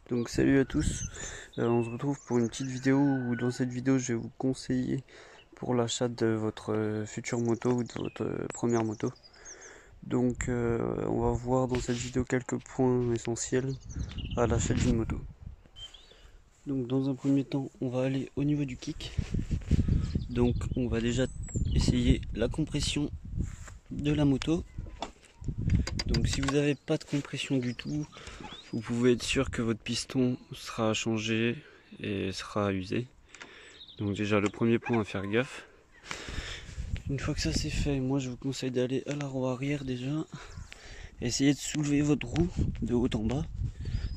Donc salut à tous, on se retrouve pour une petite vidéo où dans cette vidéo je vais vous conseiller pour l'achat de votre future moto ou de votre première moto. Donc on va voir dans cette vidéo quelques points essentiels à l'achat d'une moto. Donc dans un premier temps on va aller au niveau du kick. Donc on va déjà essayer la compression de la moto. Donc si vous n'avez pas de compression du tout, vous pouvez être sûr que votre piston sera changé et sera usé. Donc déjà le premier point à faire gaffe. Une fois que ça c'est fait, moi je vous conseille d'aller à la roue arrière déjà. Essayez de soulever votre roue de haut en bas.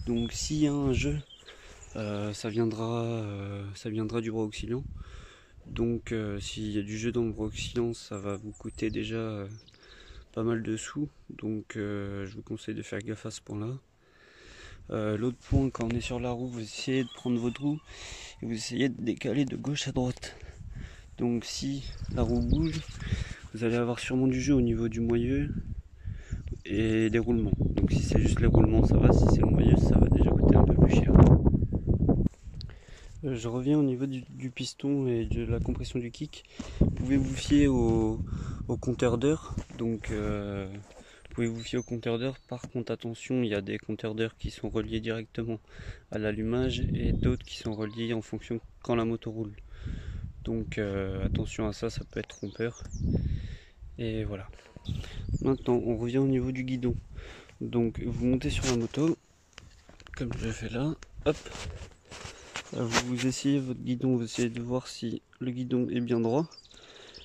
Donc s'il y a un jeu, ça viendra du bras auxiliant. Donc s'il y a du jeu dans le bras auxiliant, ça va vous coûter déjà pas mal de sous. Donc je vous conseille de faire gaffe à ce point là. L'autre point, quand on est sur la roue, vous essayez de prendre votre roue et vous essayez de décaler de gauche à droite. Donc si la roue bouge, vous allez avoir sûrement du jeu au niveau du moyeu et des roulements. Donc si c'est juste les roulements, ça va. Si c'est le moyeu, ça va déjà coûter un peu plus cher. Je reviens au niveau du piston et de la compression du kick. Vous pouvez vous fier au compteur d'heures. Donc vous pouvez vous fier au compteur d'heures. Par contre, attention, il y a des compteurs d'heures qui sont reliés directement à l'allumage et d'autres qui sont reliés en fonction quand la moto roule. Donc attention à ça, ça peut être trompeur. Et voilà. Maintenant, on revient au niveau du guidon. Donc vous montez sur la moto, comme je fais là, hop. Vous essayez votre guidon, vous essayez de voir si le guidon est bien droit.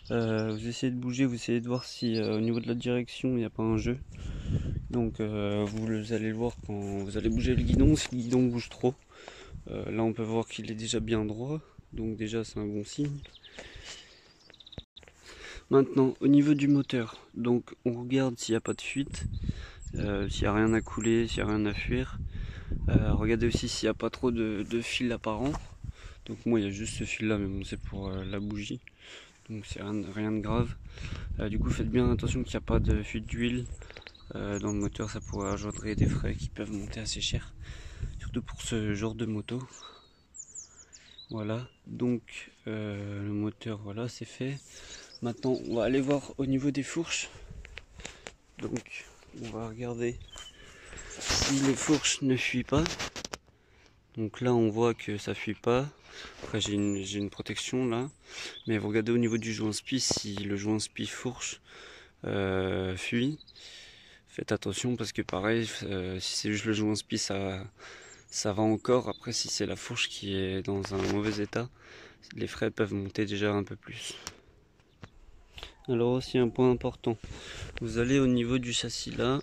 Vous essayez de bouger, vous essayez de voir si au niveau de la direction il n'y a pas un jeu. Donc vous allez le voir quand vous allez bouger le guidon, si le guidon bouge trop. Là on peut voir qu'il est déjà bien droit, donc déjà c'est un bon signe. Maintenant au niveau du moteur, donc on regarde s'il n'y a pas de fuite, s'il n'y a rien à couler, s'il n'y a rien à fuir. Regardez aussi s'il n'y a pas trop de fil apparent. Donc moi il y a juste ce fil là, mais bon c'est pour la bougie. Donc c'est rien de grave. Du coup faites bien attention qu'il n'y a pas de fuite d'huile dans le moteur, ça pourrait engendrer des frais qui peuvent monter assez cher. Surtout pour ce genre de moto. Voilà, donc le moteur voilà c'est fait. Maintenant on va aller voir au niveau des fourches. Donc on va regarder si les fourches ne fuient pas. Donc là on voit que ça fuit pas. Après j'ai une protection là. Mais vous regardez au niveau du joint spi, si le joint spi fourche fuit, faites attention parce que pareil, si c'est juste le joint spi ça va encore. Après si c'est la fourche qui est dans un mauvais état, les frais peuvent monter déjà un peu plus. Alors aussi un point important, vous allez au niveau du châssis là.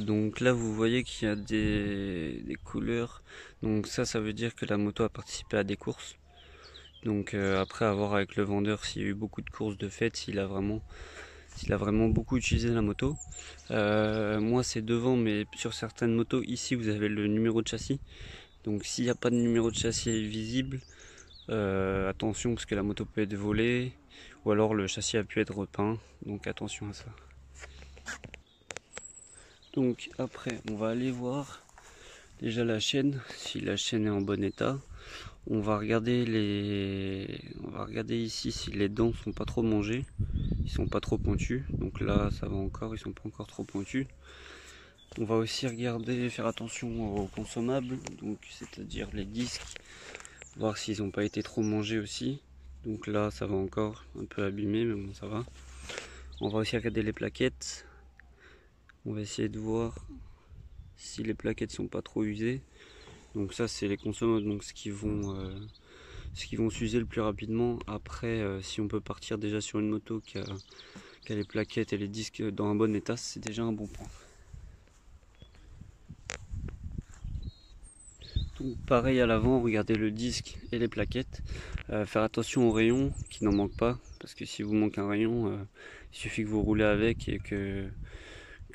Donc là vous voyez qu'il y a des couleurs, donc ça veut dire que la moto a participé à des courses. Donc après à voir avec le vendeur s'il y a eu beaucoup de courses de fait, s'il a vraiment beaucoup utilisé la moto. Moi c'est devant, mais sur certaines motos ici vous avez le numéro de châssis. Donc s'il n'y a pas de numéro de châssis visible, attention parce que la moto peut être volée ou alors le châssis a pu être repeint, donc attention à ça. Donc après on va aller voir déjà la chaîne, si la chaîne est en bon état. On va regarder ici si les dents sont pas trop mangées, ils sont pas trop pointus. Donc là ça va encore, ils sont pas encore trop pointus. On va aussi regarder, faire attention aux consommables, donc c'est-à-dire les disques, voir s'ils n'ont pas été trop mangés aussi. Donc là ça va encore un peu abîmé, mais bon ça va. On va aussi regarder les plaquettes. On va essayer de voir si les plaquettes sont pas trop usées. Donc ça c'est les consommables, donc ce qui vont s'user le plus rapidement. Après si on peut partir déjà sur une moto qui a les plaquettes et les disques dans un bon état, c'est déjà un bon point. Donc pareil à l'avant, regardez le disque et les plaquettes. Faire attention aux rayons qui n'en manquent pas, parce que si vous manque un rayon, il suffit que vous roulez avec et que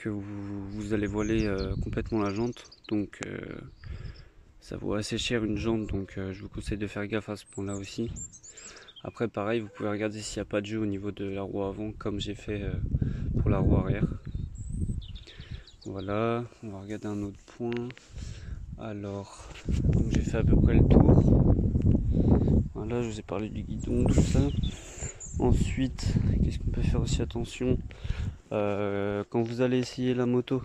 vous allez voiler complètement la jante. Donc ça vaut assez cher une jante, donc je vous conseille de faire gaffe à ce point là aussi. Après pareil, vous pouvez regarder s'il n'y a pas de jeu au niveau de la roue avant, comme j'ai fait pour la roue arrière. Voilà, on va regarder un autre point. Alors, donc j'ai fait à peu près le tour. Voilà, je vous ai parlé du guidon, tout ça. Ensuite, qu'est-ce qu'on peut faire aussi attention quand vous allez essayer la moto,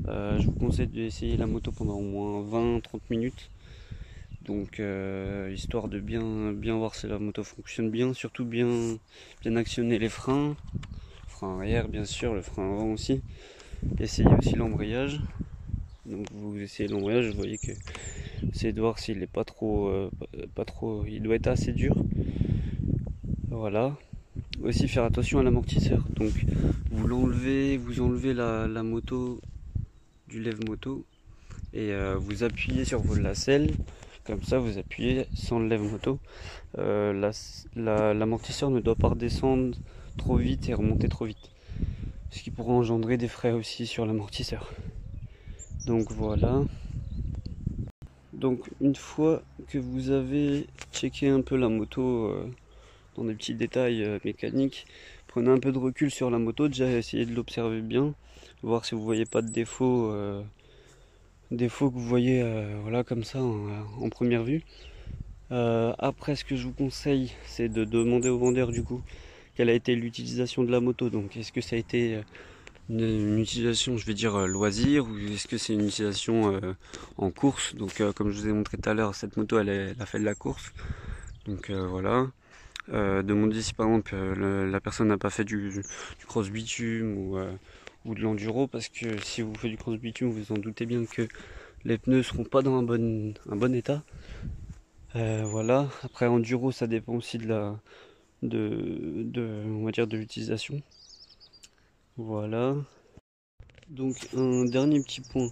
je vous conseille d'essayer la moto pendant au moins 20-30 minutes. Donc histoire de bien voir si la moto fonctionne bien, surtout bien actionner les freins, frein arrière bien sûr, le frein avant aussi. Essayez aussi l'embrayage. Donc vous essayez l'embrayage, vous voyez que c'est de voir s'il est pas trop, il doit être assez dur. Voilà. Aussi faire attention à l'amortisseur. Donc vous enlevez la moto du lève-moto et vous appuyez sur vos lacets. Comme ça, vous appuyez sans le lève-moto. L'amortisseur ne doit pas redescendre trop vite et remonter trop vite, ce qui pourra engendrer des frais aussi sur l'amortisseur. Donc voilà. Donc une fois que vous avez checké un peu la moto dans des petits détails mécaniques, prenez un peu de recul sur la moto, déjà essayez de l'observer bien, voir si vous voyez pas de défauts, que vous voyez voilà comme ça en première vue. Après, ce que je vous conseille, c'est de demander au vendeur du coup quelle a été l'utilisation de la moto. Donc est-ce que ça a été une utilisation, je vais dire loisir, ou est-ce que c'est une utilisation en course. Donc comme je vous ai montré tout à l'heure, cette moto elle a fait de la course. Donc voilà. Demandez si par exemple la personne n'a pas fait du cross bitume ou de l'enduro, parce que si vous faites du cross bitume, vous en doutez bien que les pneus seront pas dans un bon état. Voilà. Après enduro, ça dépend aussi on va dire de l'utilisation. Voilà. Donc un dernier petit point,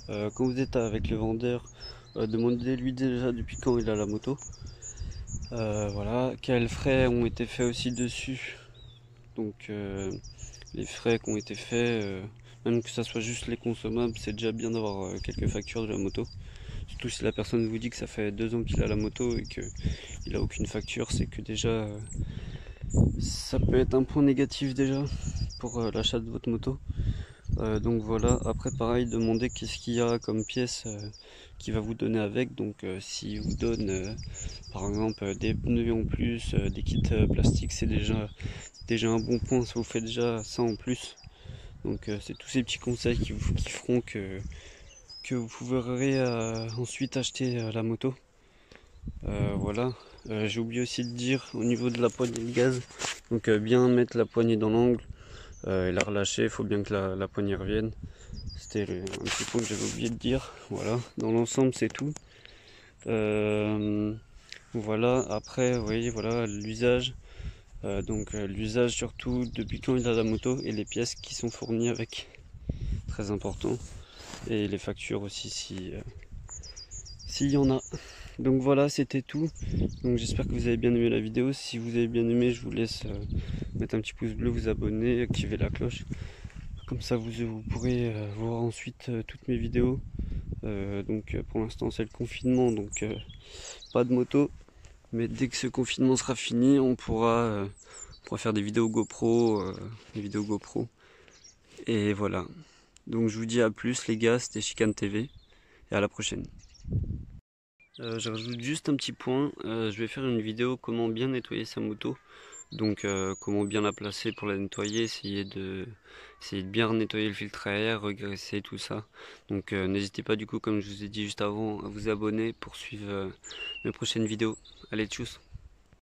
quand vous êtes avec le vendeur, demandez-lui déjà depuis quand il a la moto. Voilà, quels frais ont été faits aussi dessus. Donc les frais qui ont été faits, même que ça soit juste les consommables, c'est déjà bien d'avoir quelques factures de la moto. Surtout si la personne vous dit que ça fait 2 ans qu'il a la moto et qu'il a aucune facture, c'est que déjà ça peut être un point négatif déjà pour l'achat de votre moto. Donc voilà, après pareil, demandez qu'est-ce qu'il y a comme pièce qui va vous donner avec. Donc s'il vous donne par exemple des pneus en plus, des kits plastiques, c'est déjà un bon point, ça vous fait déjà ça en plus. Donc c'est tous ces petits conseils qui feront que vous pourrez ensuite acheter la moto. Voilà. J'ai oublié aussi de dire au niveau de la poignée de gaz, donc bien mettre la poignée dans l'angle et la relâcher, il faut bien que la poignée revienne. C'était un petit point que j'avais oublié de dire. Voilà, dans l'ensemble c'est tout. Voilà, après vous voyez voilà l'usage. Donc l'usage surtout depuis quand il a la moto et les pièces qui sont fournies avec. Très important. Et les factures aussi s'il y en a. Donc voilà, c'était tout. Donc j'espère que vous avez bien aimé la vidéo. Si vous avez bien aimé, je vous laisse mettre un petit pouce bleu, vous abonner, activer la cloche. Comme ça vous pourrez voir ensuite toutes mes vidéos. Donc pour l'instant c'est le confinement, donc pas de moto. Mais dès que ce confinement sera fini, on pourra faire des vidéos GoPro, Et voilà. Donc je vous dis à plus les gars, c'était Chicane TV. Et à la prochaine. Je rajoute juste un petit point, je vais faire une vidéo comment bien nettoyer sa moto. Donc comment bien la placer pour la nettoyer, essayer de bien nettoyer le filtre à air, regraisser tout ça. Donc n'hésitez pas du coup, comme je vous ai dit juste avant, à vous abonner pour suivre mes prochaines vidéos. Allez, tchuss!